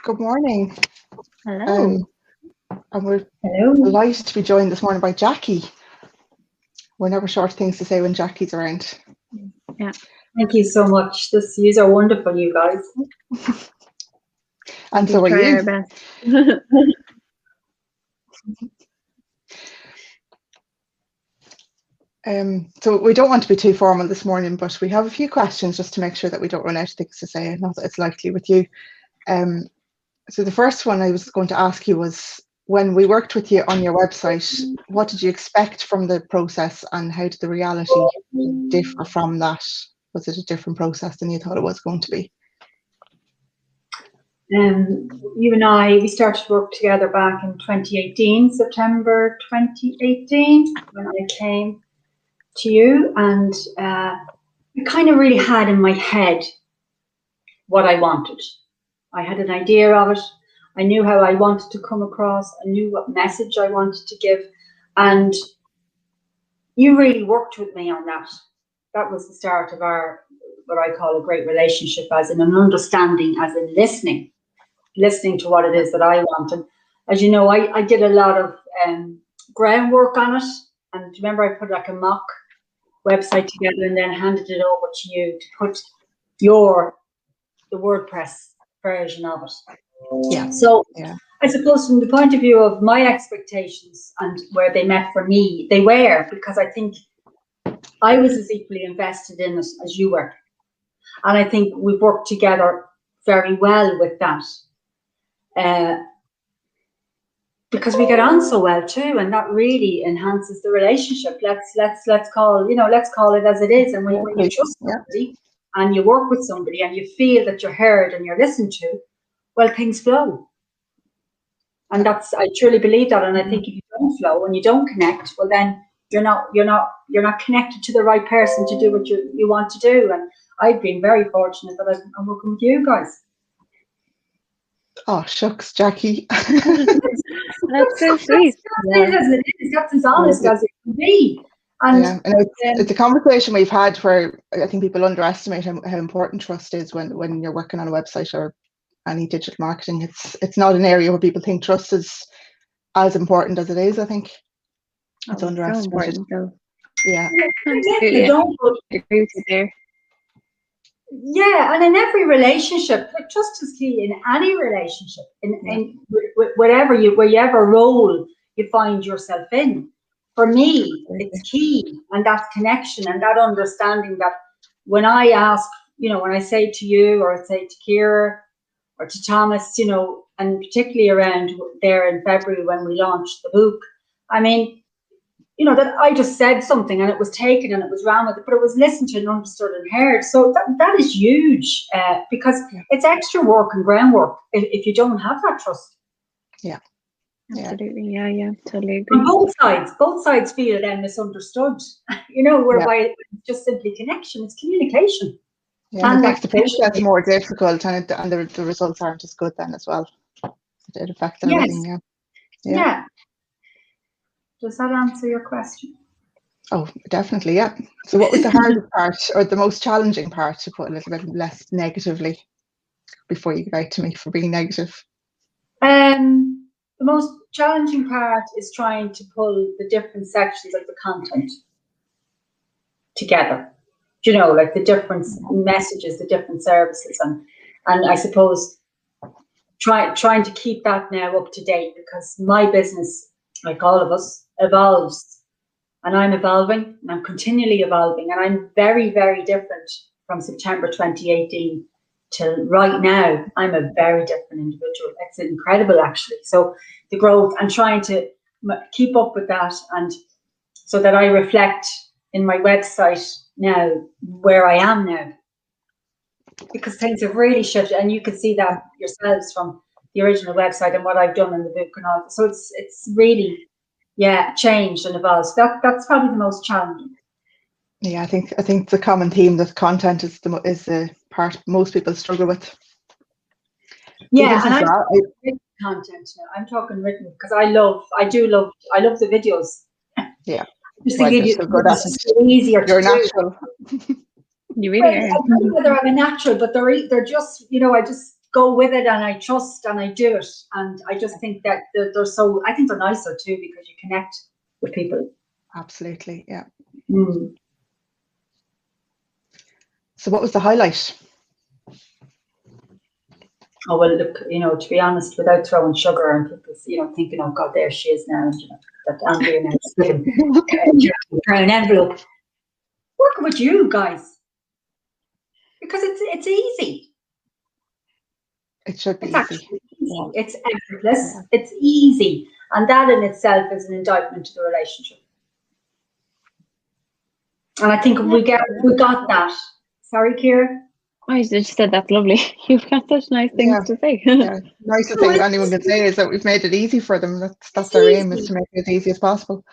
Good morning. Hello. And we're Hello. delighted to be joined this morning by Jacqui. We're never short of things to say when Jacqui's around. Yeah. Thank you so much. These are wonderful, you guys. And so are Try you. our best. So we don't want to be too formal this morning, but we have a few questions just to make sure that we don't run out of things to say. Not that it's likely with you. So the first one I was going to ask you was, when we worked with you on your website, what did you expect from the process and how did the reality differ from that? Was it a different process than you thought it was going to be? You and I, we started work together back in 2018, September 2018, when I came to you, and I kind of really had in my head what I wanted. I had an idea of it. I knew how I wanted to come across. I knew what message I wanted to give, and you really worked with me on that. That was the start of our, what I call a great relationship, as in an understanding, as in listening to what it is that I want. And as you know, I did a lot of groundwork on it. And remember, I put like a mock website together and then handed it over to you to put the WordPress version of it. Yeah. So yeah. I suppose from the point of view of my expectations and where they met for me, they were, because I think I was as equally invested in it as you were. And I think we've worked together very well with that. Because we get on so well too, and that really enhances the relationship. Let's call it as it is. And when you trust somebody and you work with somebody and you feel that you're heard and you're listened to, well, things flow. And I truly believe that. And I think if you don't flow and you don't connect, well, then you're not connected to the right person to do what you want to do. And I've been very fortunate that I'm working with you guys. Oh, shucks, Jacqui. That's so sweet. That's as honest as it can be. And it's a conversation we've had where I think people underestimate how important trust is when you're working on a website or any digital marketing. It's not an area where people think trust is as important as it is. I think it's underestimated. So important, yeah. Absolutely. I agree with you there. Yeah, and in every relationship, trust is key in any relationship, in whatever role you find yourself in. For me, it's key, and that connection and that understanding that when I ask, when I say to you or I say to Ciara or to Thomas, and particularly around there in February when we launched the book, I mean, that I just said something and it was taken and it was ran with it, but it was listened to and understood and heard. So that is huge because it's extra work and groundwork if you don't have that trust. Yeah. Absolutely. Yeah. Totally agree. On both sides feel then misunderstood, whereby it's just simply connection, it's communication. Yeah, and it makes the process more difficult and the results aren't as good then as well. It affects everything, yeah. Does that answer your question? Oh, definitely, yeah. So what was the hardest part or the most challenging part, to put a little bit less negatively, before you get out to me for being negative? The most challenging part is trying to pull the different sections of the content together. Like the different messages, the different services, and I suppose trying to keep that now up to date, because my business, like all of us, evolves, and I'm evolving and I'm continually evolving, and I'm very, very different from September 2018 till right now. I'm a very different individual. It's incredible, actually. So the growth and trying to keep up with that, and so that I reflect in my website now where I am now, because things have really shifted, and you can see that yourselves from the original website and what I've done in the book and all. So it's really changed and evolved. So that's probably the most challenging. Yeah, I think the common theme that content is the part most people struggle with. Yeah, and I'm written content now. I'm talking written because I love the videos. Yeah. Just to give you it's easier You're to natural. do. You really are. I don't know whether I'm a natural, but they're just, I just go with it and I trust and I do it. And I just think that I think they're nicer too because you connect with people. Absolutely, yeah. Mm. So what was the highlight? Oh, well, look, to be honest, without throwing sugar and people, thinking, oh God, there she is now, that Andrea now is giving an envelope. Working with you guys. Because it's easy. It should be It's easy. actually easy. It's effortless. It's easy. And that in itself is an indictment to the relationship. And I think we got that. Sorry, Ciara? I just said that's lovely. You've got such nice things to say. Yeah, nicest thing anyone can say is that we've made it easy for them. That's our aim, is to make it as easy as possible.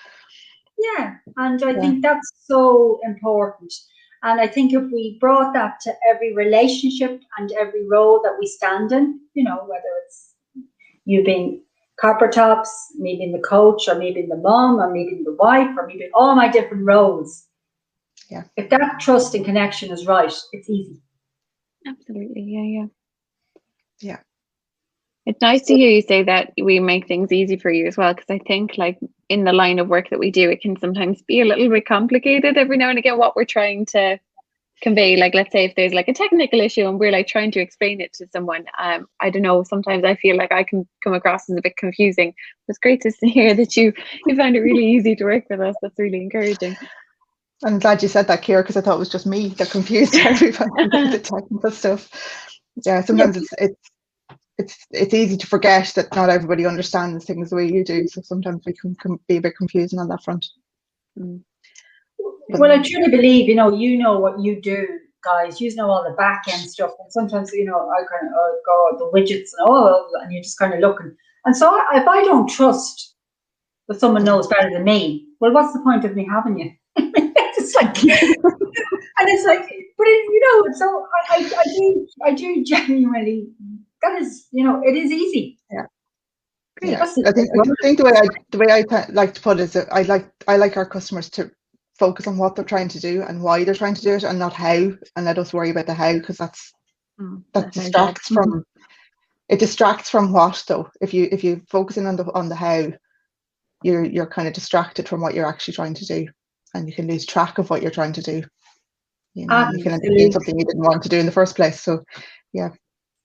Yeah, and I think that's so important. And I think if we brought that to every relationship and every role that we stand in, whether it's you being copper tops, me being the coach, or me being the mom, or me being the wife, or me being all my different roles. Yeah. If that trust and connection is right, it's easy. Absolutely, yeah. Yeah. It's nice to hear you say that we make things easy for you as well, because I think like in the line of work that we do, it can sometimes be a little bit complicated every now and again what we're trying to convey. Like, let's say if there's like a technical issue and we're like trying to explain it to someone, I don't know, sometimes I feel like I can come across as a bit confusing. It's great to hear that you find it really easy to work with us. That's really encouraging. I'm glad you said that, Ciara, because I thought it was just me that confused everybody with the technical stuff. Yeah, sometimes it's easy to forget that not everybody understands things the way you do. So sometimes we can be a bit confusing on that front. Mm. Well, I truly believe, you know what you do, guys. You know all the back end stuff, and sometimes, I kind of go the widgets and you just kind of looking. And so, if I don't trust that someone knows better than me, well, what's the point of me having you? It's like, and it's like, but so I do genuinely. That is, it is easy. Yeah. Great. Yeah. I think the way I like to put it is that I like our customers to focus on what they're trying to do and why they're trying to do it, and not how, and let us worry about the how, because that distracts from it distracts from what though. If you focus in on the how, you're kind of distracted from what you're actually trying to do, and you can lose track of what you're trying to do. You can end up doing something you didn't want to do in the first place. So yeah.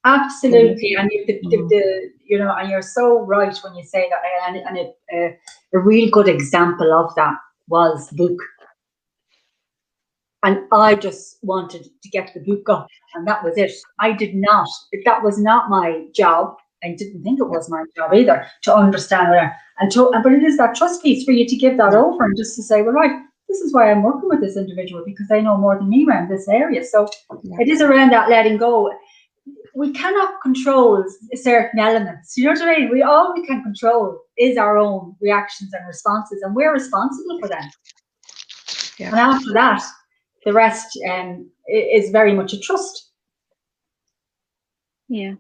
Absolutely, and and you're so right when you say that. And a real good example of that was the book. And I just wanted to get the book up, and that was it. That was not my job. I didn't think it was my job either to understand it. But it is that trust piece for you to give that over and just to say, well, right, this is why I'm working with this individual, because they know more than me around this area. So it is around that letting go. We cannot control certain elements. You know what I mean? All we can control is our own reactions and responses, and we're responsible for them. Yeah. And after that, the rest is very much a trust. Yeah.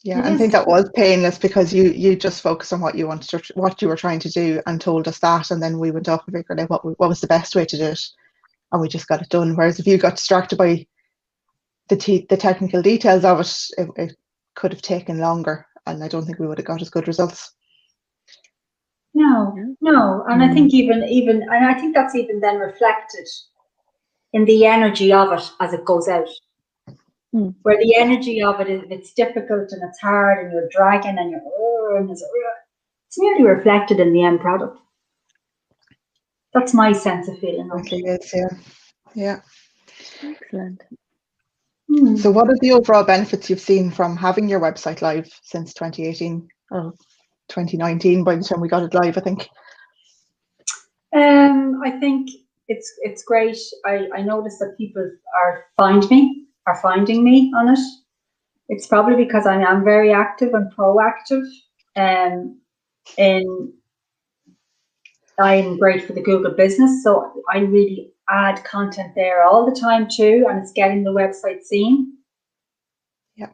Yeah, I think that was painless because you just focused on what you were trying to do, and told us that, and then we went off and figured out what was the best way to do it, and we just got it done. Whereas if you got distracted by the technical details of it could have taken longer, and I don't think we would have got as good results. No, and I think even and I think that's even then reflected in the energy of it as it goes out. Where the energy of it is, it's difficult and it's hard and you're dragging and it's nearly reflected in the end product. That's my sense of feeling. Yeah. Excellent. So what are the overall benefits you've seen from having your website live since 2018 or 2019 by the time we got it live, I think? I think it's great. I notice that people are finding me on it. It's probably because I am very active and proactive. I'm great for the Google business, so I really add content there all the time too, and it's getting the website seen. Yeah.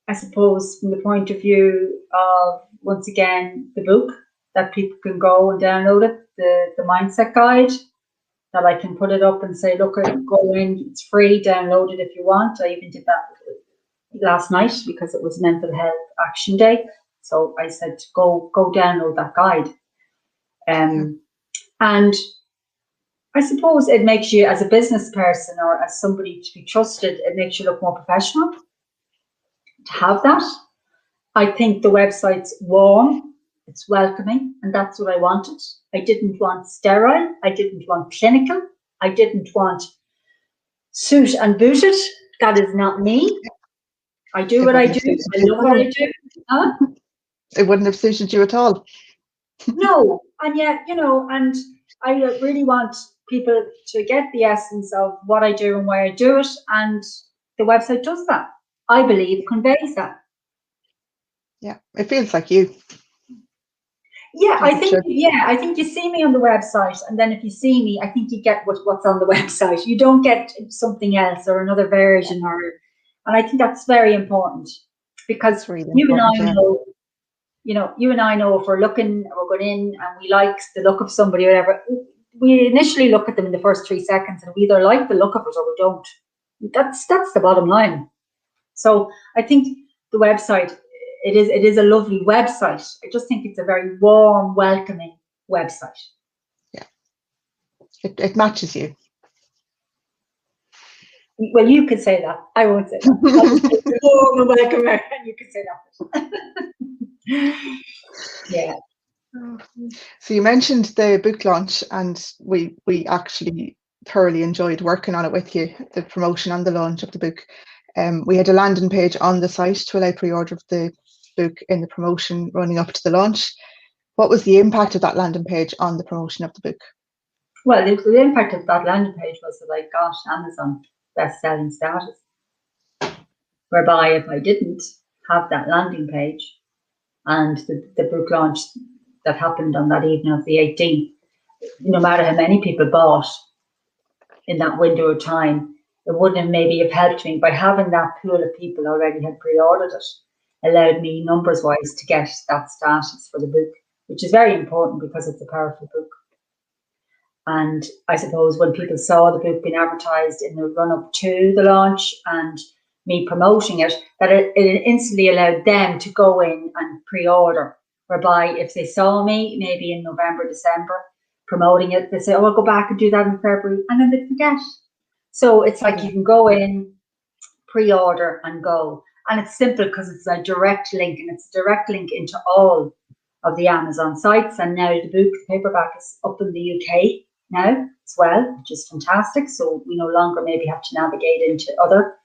I suppose from the point of view of, once again, the book, that people can go and download it, the mindset guide, that I can put it up and say, look, go in, it's free, download it if you want. I even did that last night because it was Mental Health Action Day. So I said, go download that guide. And I suppose it makes you, as a business person or as somebody to be trusted, it makes you look more professional to have that. I think the website's warm, it's welcoming, and that's what I wanted. I didn't want sterile, I didn't want clinical, I didn't want suit and booted. That is not me. I do what I do, I love what I do. Huh? It wouldn't have suited you at all. No, and yet, and I really want people to get the essence of what I do and why I do it, and the website does that. I believe conveys that. Yeah, it feels like you. Yeah, I think you see me on the website, and then if you see me, I think you get what's on the website. You don't get something else or another version, and I think that's very important, because really you and I know, you and I know if we're looking, we're going in and we like the look of somebody or whatever, we initially look at them in the first 3 seconds and we either like the look of it or we don't. That's the bottom line. So I think the website, it is a lovely website. I just think it's a very warm, welcoming website. Yeah, it matches you. Well, you could say that. I won't say that. It's warm and welcoming, and you could say that. Yeah. So you mentioned the book launch, and we actually thoroughly enjoyed working on it with you, the promotion and the launch of the book. We had a landing page on the site to allow pre-order of the book in the promotion running up to the launch. What was the impact of that landing page on the promotion of the book? Well, the impact of that landing page was that I got Amazon best-selling status, whereby if I didn't have that landing page and the book launch that happened on that evening of the 18th, no matter how many people bought in that window of time, it wouldn't have maybe have helped me. By having that pool of people already had pre-ordered it, allowed me numbers wise to get that status for the book, which is very important because it's a powerful book. And I suppose when people saw the book being advertised in the run up to the launch and me promoting it, that it instantly allowed them to go in and pre-order, whereby if they saw me maybe in November, December promoting it, they say, oh, I'll go back and do that in February, and then they forget. So it's like you can go in, pre-order and go. And it's simple because it's a direct link, and it's a direct link into all of the Amazon sites. And now the book, the paperback, is up in the UK now as well, which is fantastic. So we no longer maybe have to navigate into other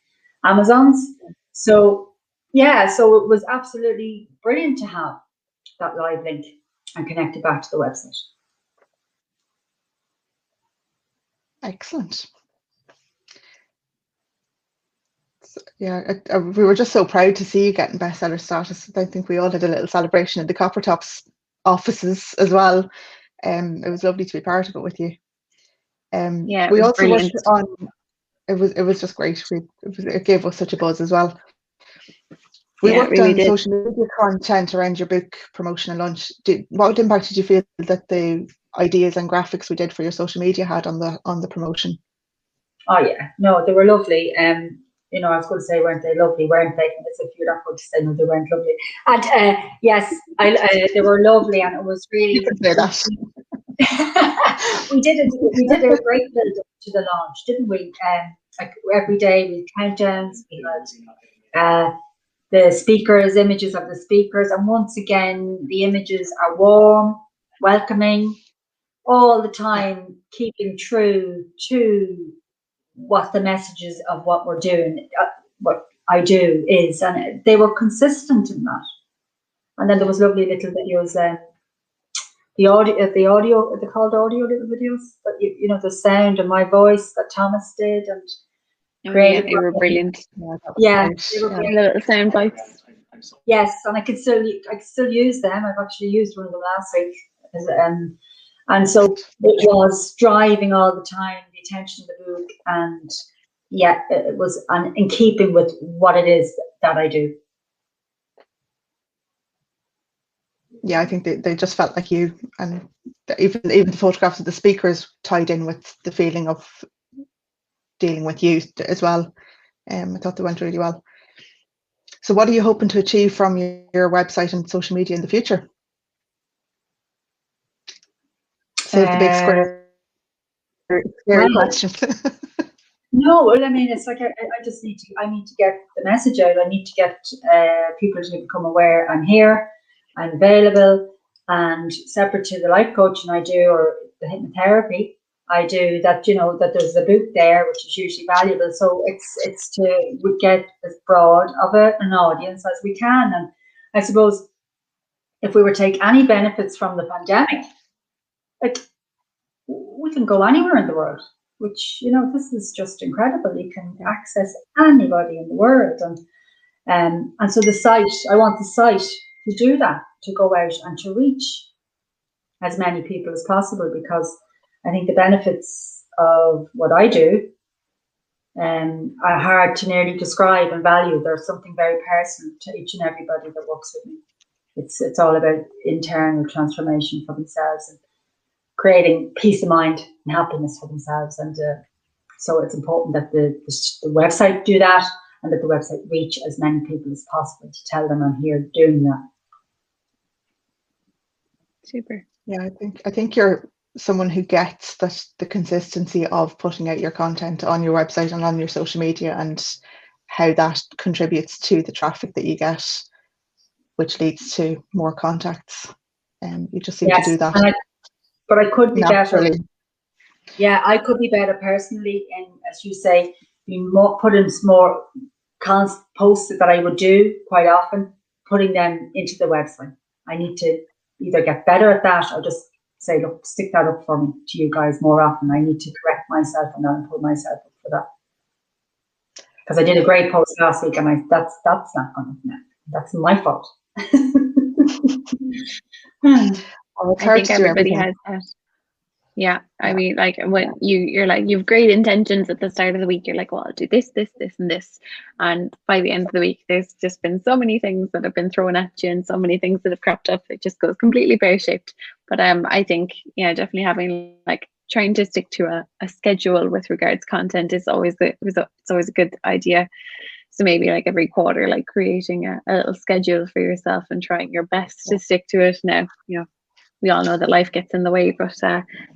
Amazons. So yeah, so it was absolutely brilliant to have that live link and connect it back to the website. Excellent. So, yeah, we were just so proud to see you getting bestseller status. I think we all had a little celebration in the Coppertops offices as well. It was lovely to be part of it with you. Yeah, we also brilliant. worked on. It was just great. It gave us such a buzz as well. We worked really on social media content around your book promotion and launch. What impact did you feel that the ideas and graphics we did for your social media had on the promotion? Oh yeah, no, they were lovely. You know, I was going to say, weren't they lovely? Weren't they? As if you're not going to say no, they weren't lovely. And yes, they were lovely, and it was really. You can say that. We did a great build up to the launch, didn't we? Like every day we had countdowns. We had the speakers, images of the speakers, and once again the images are warm, welcoming, all the time, keeping true to what the messages of what we're doing, what I do is, and they were consistent in that. And then there was lovely little videos, the audio, they're called audio little videos, but you know, the sound and my voice that Thomas did, and created. They were brilliant. Yeah, they were brilliant. Little sound bites. Yes, and I could still use them. I've actually used one of them last week, and so it was driving all the time, the attention of the book, and yeah, it was in keeping with what it is that I do. Yeah, I think they just felt like you, and even the photographs of the speakers tied in with the feeling of dealing with you as well. I thought they went really well. So what are you hoping to achieve from your website and social media in the future? Save the big scary question. No, well, I mean, it's like I just need to get the message out. I need to get people to become aware I'm here, I'm available, and separate to the life coaching I do or the hypnotherapy I do, that that there's a book there which is usually valuable. So it's to get as broad of an audience as we can. And I suppose if we were to take any benefits from the pandemic, like, we can go anywhere in the world, which, this is just incredible. You can access anybody in the world. And so I want the site to do that, to go out and to reach as many people as possible, because I think the benefits of what I do are hard to nearly describe and value. There's something very personal to each and everybody that works with me. It's all about internal transformation for themselves and creating peace of mind and happiness for themselves. And so it's important that the website do that, and that the website reach as many people as possible to tell them I'm here doing that. Super. Yeah, I think you're someone who gets that the consistency of putting out your content on your website and on your social media, and how that contributes to the traffic that you get, which leads to more contacts. And you just seem to do that. But I could be naturally. better. Yeah, I could be better personally, and as you say, put in some more posts that I would do quite often, putting them into the website. I need to either get better at that, or just say, look, stick that up for me to you guys more often. I need to correct myself on that and put myself up for that. Because I did a great post last week, and that's not going to, that's my fault. I think everybody has that. Yeah, I mean, like, when you're like, you've great intentions at the start of the week, you're like, well, I'll do this, this, this, and this, and by the end of the week, there's just been so many things that have been thrown at you, and so many things that have cropped up, it just goes completely pear-shaped. But I think, definitely having, like, trying to stick to a schedule with regards to content is always it's always a good idea. So maybe, like, every quarter, like, creating a little schedule for yourself and trying your best to stick to it. Now, we all know that life gets in the way, but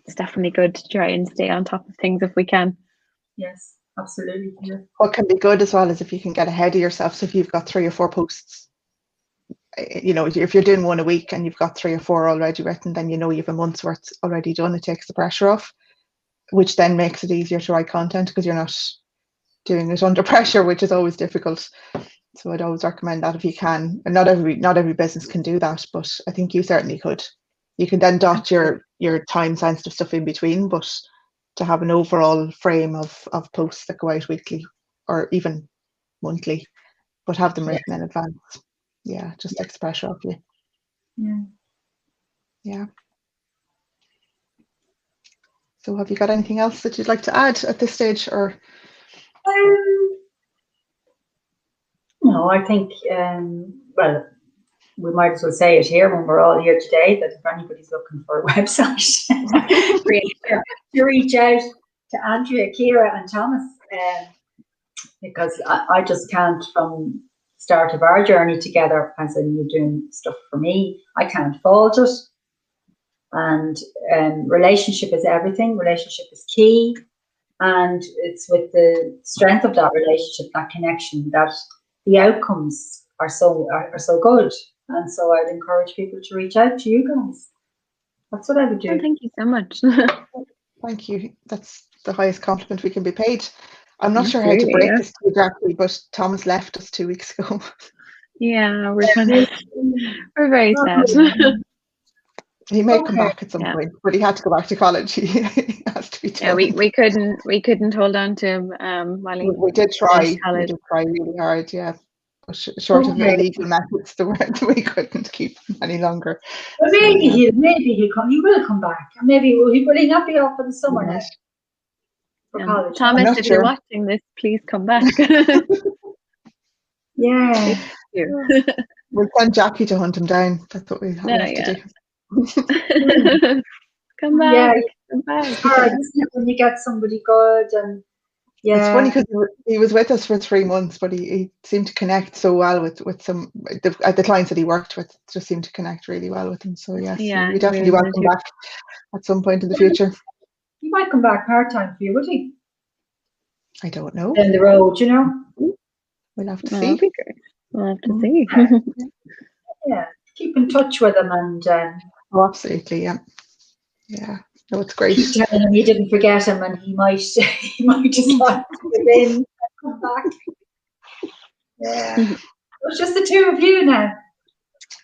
it's definitely good to try and stay on top of things if we can. Yes, absolutely. Yeah. What can be good as well is if you can get ahead of yourself. So if you've got 3 or 4 posts, if you're doing one a week and you've got 3 or 4 already written, then you've a month's worth already done. It takes the pressure off, which then makes it easier to write content, because you're not doing it under pressure, which is always difficult. So I'd always recommend that if you can. And not every business can do that, but I think you certainly could. You can then dot your time sensitive stuff in between, but to have an overall frame of posts that go out weekly or even monthly, but have them written in advance. Yeah, just takes pressure off you. Yeah. So have you got anything else that you'd like to add at this stage, or? No, I think, well, we might as well say it here when we're all here today, that if anybody's looking for a website, to reach out to Andrea, Ciara and Thomas, because I just can't, from the start of our journey together, as in you're doing stuff for me, I can't fault it. And relationship is everything. Relationship is key. And it's with the strength of that relationship, that connection, that the outcomes are so good. And so I'd encourage people to reach out to you guys. That's what I would do. Oh, thank you so much. Thank you. That's the highest compliment we can be paid. I'm not sure how to break this to you, Jacqui, but Thomas left us 2 weeks ago. Yeah, we're very sad. He may come back at some point, but he had to go back to college. He has to be told. Yeah, we couldn't hold on to him while he we did try. We did try really hard, yeah. Short of illegal methods, we couldn't keep him any longer. Well, maybe he'll come. He will come back. Maybe will he not be off for the summer now? For college. Thomas, if you're watching this, please come back. Yeah. We'll send Jacqui to hunt him down. That's what we have to do. Come back. Yeah. Come back. When you get somebody good, and It's funny because he was with us for 3 months, but he seemed to connect so well with some the clients that he worked with. Just seemed to connect really well with them. So yes, Yeah, we definitely really welcome back at some point in the future. He might come back part-time for you, would he? I don't know. Down the road, you know? We'll have to Oh, see. that'd be great. We'll have to see. Yeah. Keep in touch with him and Oh, absolutely, yeah. Yeah. No, it's great. keep telling him you didn't forget him, and he might he might decide to give in and come back. Yeah. It's just the two of you now.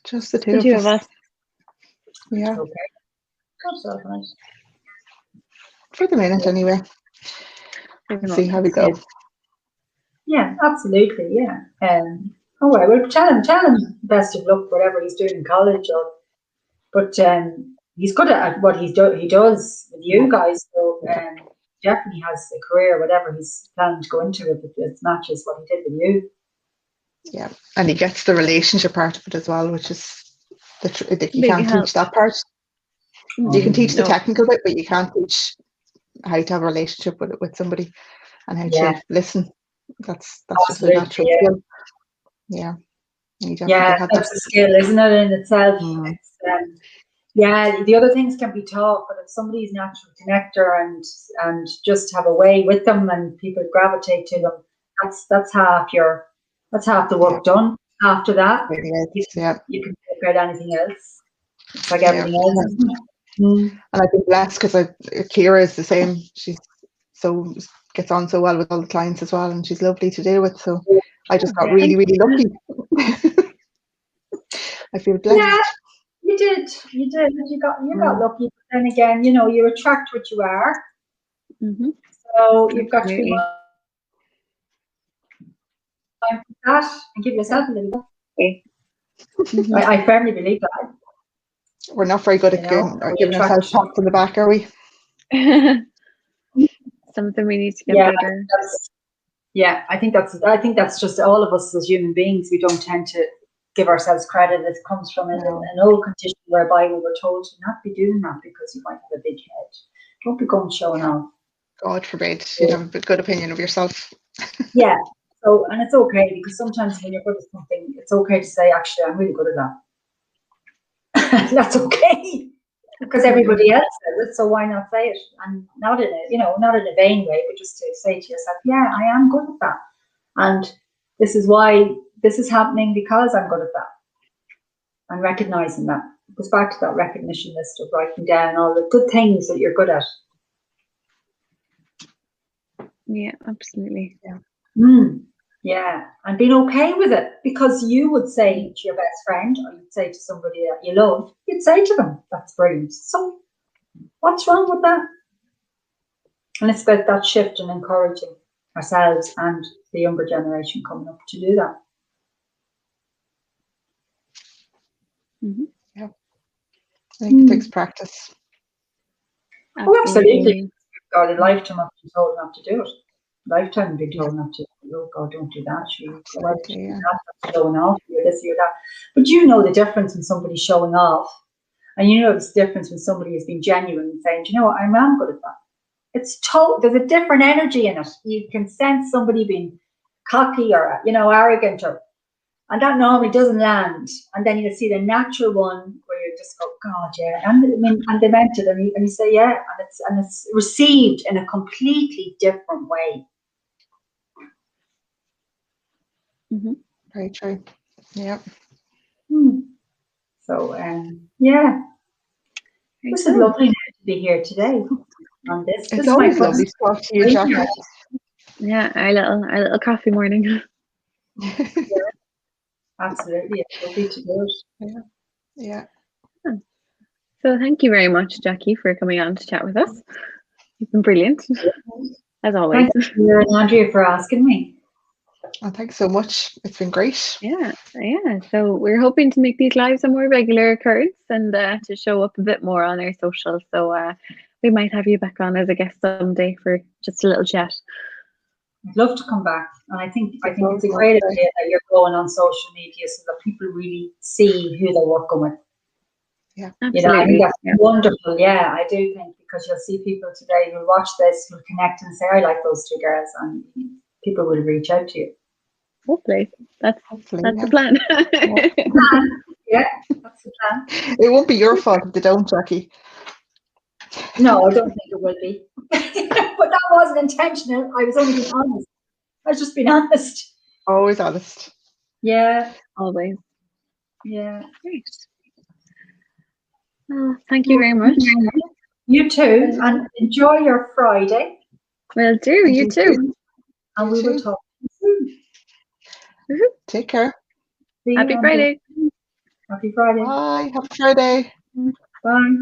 Just the two The of two us. of us. Yeah. Okay. That's all right. For the minute, anyway. We'll see how we go. Yeah, absolutely. Yeah. Oh well, tell him best of luck, whatever he's doing in college, but he's good at what he does with you guys. So definitely has a career, whatever he's planning to go into, if it matches what he did with you. Yeah, and he gets the relationship part of it as well, which is you Big can't help. teach that part. You can teach the technical bit, but you can't teach how to have a relationship with somebody and how to listen. That's just a natural skill. Yeah, you definitely had that's that. a skill, isn't it, in itself? Mm. It's, the other things can be taught, but if somebody's a natural connector and just have a way with them and people gravitate to them, that's half the work done. After that, you can figure out anything else. It's like everything else. Isn't it? And I've been blessed because Kira is the same. She's gets on so well with all the clients as well, and she's lovely to deal with. So I just got really, really lucky. I feel blessed. Yeah, you did. You got lucky. But then again, you attract what you are. Mm-hmm. So you've got to be mindful of that and give yourself a little bit. Mm-hmm. I firmly believe that. We're not very good at giving ourselves pats on the back, are we? Something we need to get better. I think that's just all of us as human beings. We don't tend to give ourselves credit. It comes from an old condition whereby we were told to not be doing that because you might have a big head. Don't be going showing off. God forbid you'd have a good opinion of yourself. Yeah. So, and it's okay, because sometimes when you're good at something, it's okay to say, actually, I'm really good at that. That's okay, because everybody else says it. So why not say it? And not in a vain way, but just to say to yourself, yeah, I am good at that, and this is why this is happening, because I'm good at that. And recognizing that. It goes back to that recognition list of writing down all the good things that you're good at. Yeah, absolutely. Yeah, and being okay with it, because you would say to your best friend, or you'd say to somebody that you love, you'd say to them, that's brilliant. So what's wrong with that? And it's about that shift and encouraging ourselves and the younger generation coming up to do that. Mm-hmm. Yeah, I think it takes practice. Oh, absolutely. We've got a lifetime of being told not to do it. Lifetime of being told not to. Oh God, don't do that. That's showing off. You're this, you're that. But you know the difference when somebody's showing off, and you know the difference when somebody is being genuine and saying, you know what, I'm good at that. It's there's a different energy in it. You can sense somebody being cocky or arrogant, and that normally doesn't land. And then you see the natural one where you just go, God, yeah, and they meant it, and you say, yeah, and it's received in a completely different way. Mm-hmm. Very true. Yeah. So this is lovely to be here today on this. It's always lovely to talk to you, Jacqui. Yeah, our little coffee morning. Absolutely, it's lovely to do it. Yeah. So thank you very much, Jacqui, for coming on to chat with us. You've been brilliant, as always. Thank you, Andrea, for asking me. Oh, thanks so much. It's been great. Yeah. So we're hoping to make these lives a more regular occurrence and to show up a bit more on our socials. So we might have you back on as a guest someday for just a little chat. I'd love to come back, and I think it's a great idea that you're going on social media so that people really see who they're working with. You know, I think that's wonderful. Yeah, I do think, because you'll see people today who'll watch this, who'll connect and say, I like those two girls, and people will reach out to you. Hopefully. That's Hopefully, the plan. Yeah, that's the plan. It won't be your fault if they don't, Jacqui. No, I don't think it will be. But that wasn't intentional. I was only being honest. I was just being honest. Always honest. Yeah. Always. Yeah. Great. Oh, thank you very much. You too, and enjoy your Friday. Will do. You too. And we will talk soon. Take care. Happy Friday. Happy Friday. Bye. Happy Friday. Bye.